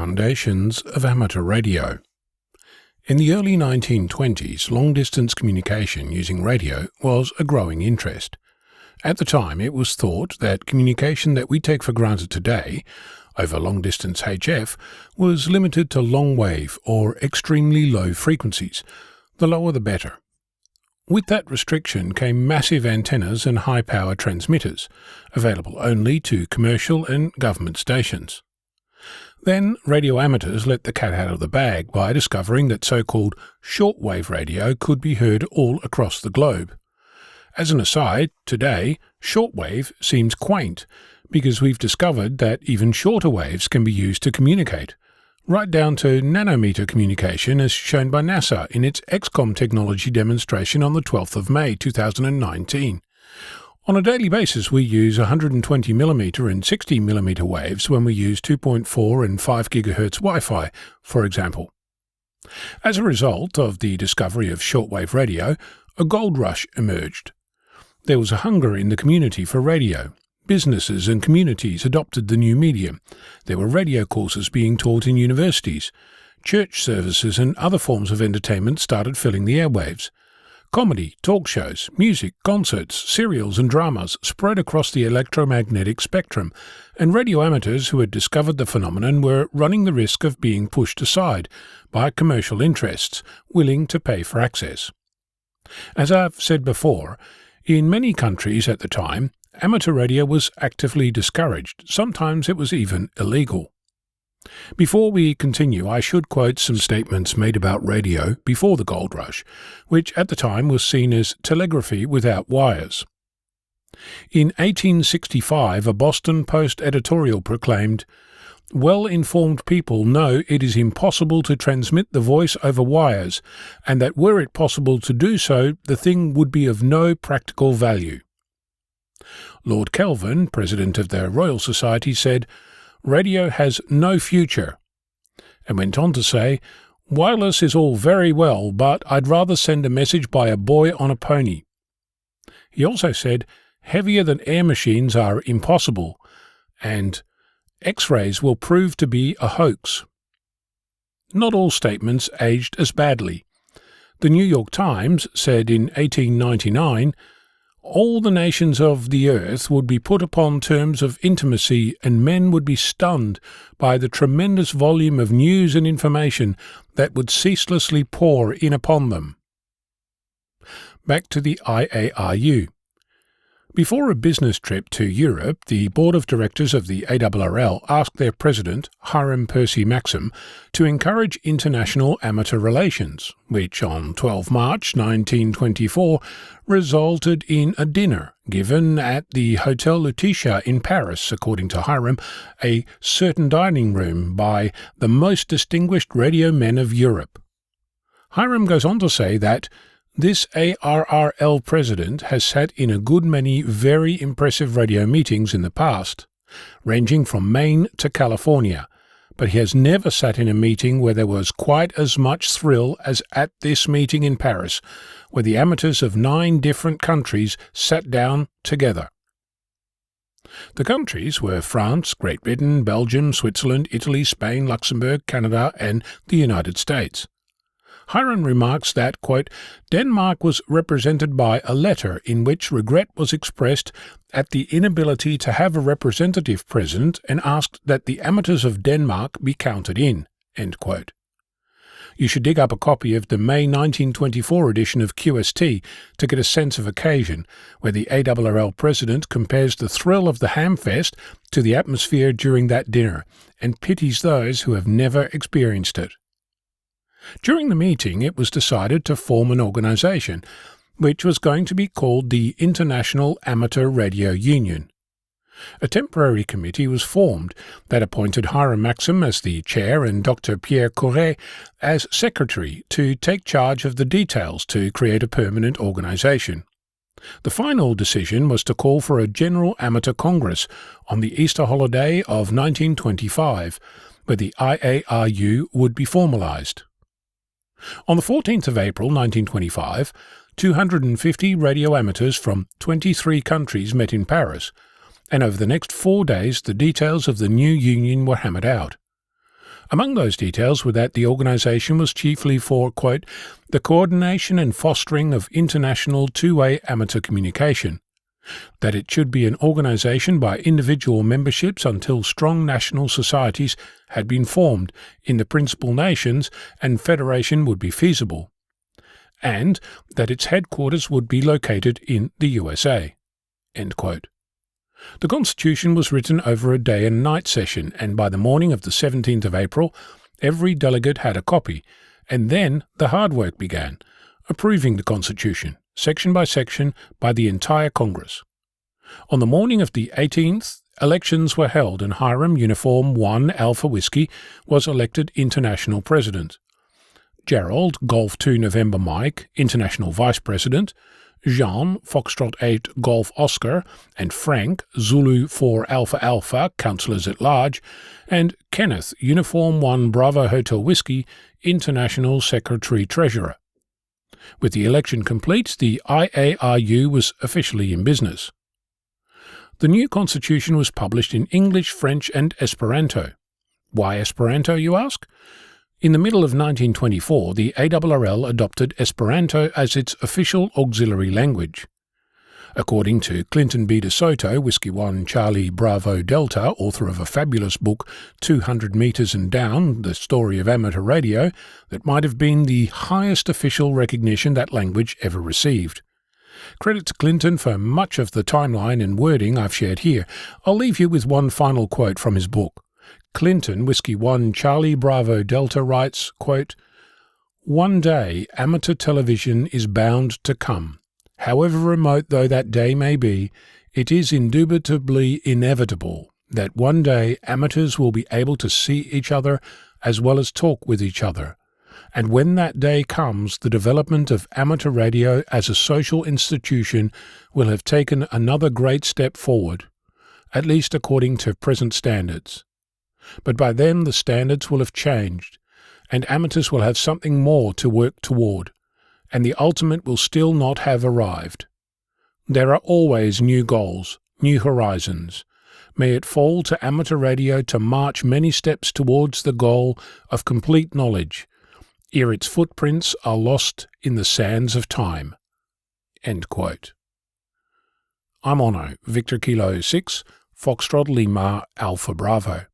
Foundations of Amateur Radio. In the early 1920s, long-distance communication using radio was a growing interest. At the time, it was thought that communication that we take for granted today, over long-distance HF, was limited to long-wave or extremely low frequencies. The lower the better. With that restriction came massive antennas and high-power transmitters, available only to commercial and government stations. Then radio amateurs let the cat out of the bag by discovering that so-called shortwave radio could be heard all across the globe. As an aside, today, shortwave seems quaint because we've discovered that even shorter waves can be used to communicate, right down to nanometre communication as shown by NASA in its XCOM technology demonstration on the 12th of May 2019. On a daily basis, we use 120mm and 60mm waves when we use 2.4 and 5 GHz Wi-Fi, for example. As a result of the discovery of shortwave radio, a gold rush emerged. There was a hunger in the community for radio. Businesses and communities adopted the new medium. There were radio courses being taught in universities. Church services and other forms of entertainment started filling the airwaves. Comedy, talk shows, music, concerts, serials and dramas spread across the electromagnetic spectrum, and radio amateurs who had discovered the phenomenon were running the risk of being pushed aside by commercial interests willing to pay for access. As I've said before, in many countries at the time, amateur radio was actively discouraged. Sometimes it was even illegal. Before we continue, I should quote some statements made about radio before the gold rush, which at the time was seen as telegraphy without wires. In 1865, a Boston Post editorial proclaimed, "Well-informed people know it is impossible to transmit the voice over wires, and that were it possible to do so, the thing would be of no practical value." Lord Kelvin, president of the Royal Society, said, "Radio has no future," and went on to say, "Wireless is all very well, but I'd rather send a message by a boy on a pony." He also said, "Heavier than air machines are impossible," and "X-rays will prove to be a hoax." Not all statements aged as badly. The New York Times said in 1899, "All the nations of the earth would be put upon terms of intimacy, and men would be stunned by the tremendous volume of news and information that would ceaselessly pour in upon them." Back to the IARU. Before a business trip to Europe, the board of directors of the ARRL asked their president, Hiram Percy Maxim, to encourage international amateur relations, which on 12 March 1924 resulted in a dinner given at the Hotel Lutetia in Paris, according to Hiram, a certain dining room by the most distinguished radio men of Europe. Hiram goes on to say that this ARRL president has sat in a good many very impressive radio meetings in the past, ranging from Maine to California, but he has never sat in a meeting where there was quite as much thrill as at this meeting in Paris, where the amateurs of 9 different countries sat down together. The countries were France, Great Britain, Belgium, Switzerland, Italy, Spain, Luxembourg, Canada, and the United States. Hiram remarks that, quote, "Denmark was represented by a letter in which regret was expressed at the inability to have a representative present and asked that the amateurs of Denmark be counted in." End quote. You should dig up a copy of the May 1924 edition of QST to get a sense of occasion, where the ARRL president compares the thrill of the Hamfest to the atmosphere during that dinner and pities those who have never experienced it. During the meeting, it was decided to form an organization, which was going to be called the International Amateur Radio Union. A temporary committee was formed that appointed Hiram Maxim as the chair and Dr. Pierre Corret as secretary to take charge of the details to create a permanent organization. The final decision was to call for a General Amateur Congress on the Easter holiday of 1925, where the IARU would be formalized. On the 14th of April 1925, 250 radio amateurs from 23 countries met in Paris, and over the next 4 days the details of the new union were hammered out. Among those details were that the organisation was chiefly for, quote, the coordination and fostering of international two-way amateur communication, that it should be an organisation by individual memberships until strong national societies had been formed in the principal nations and federation would be feasible, and that its headquarters would be located in the USA. End quote. The Constitution was written over a day and night session, and by the morning of the 17th of April, every delegate had a copy, and then the hard work began, approving the Constitution, section by section, by the entire Congress. On the morning of the 18th, elections were held and Hiram Uniform 1 Alpha Whiskey was elected International President. Gerald Golf 2 November Mike, International Vice President, Jean Foxtrot 8 Golf Oscar, and Frank Zulu 4 Alpha Alpha Councillors at Large, and Kenneth Uniform 1 Bravo Hotel Whiskey, International Secretary-Treasurer. With the election complete, the IARU was officially in business. The new constitution was published in English, French, and Esperanto. Why Esperanto, you ask? In the middle of 1924, the ARRL adopted Esperanto as its official auxiliary language. According to Clinton B. DeSoto, Whiskey 1 Charlie Bravo Delta, author of a fabulous book, 200 Meters and Down, The Story of Amateur Radio, that might have been the highest official recognition that language ever received. Credit to Clinton for much of the timeline and wording I've shared here. I'll leave you with one final quote from his book. Clinton, Whiskey 1 Charlie Bravo Delta writes, quote, "One day amateur television is bound to come. However remote though that day may be, it is indubitably inevitable that one day amateurs will be able to see each other as well as talk with each other. And when that day comes, the development of amateur radio as a social institution will have taken another great step forward, at least according to present standards. But by then the standards will have changed, and amateurs will have something more to work toward, and the ultimate will still not have arrived. There are always new goals, new horizons. May it fall to amateur radio to march many steps towards the goal of complete knowledge, ere its footprints are lost in the sands of time." End quote. I'm Ono, Victor Kilo 6, Foxtrot Lima Alpha Bravo.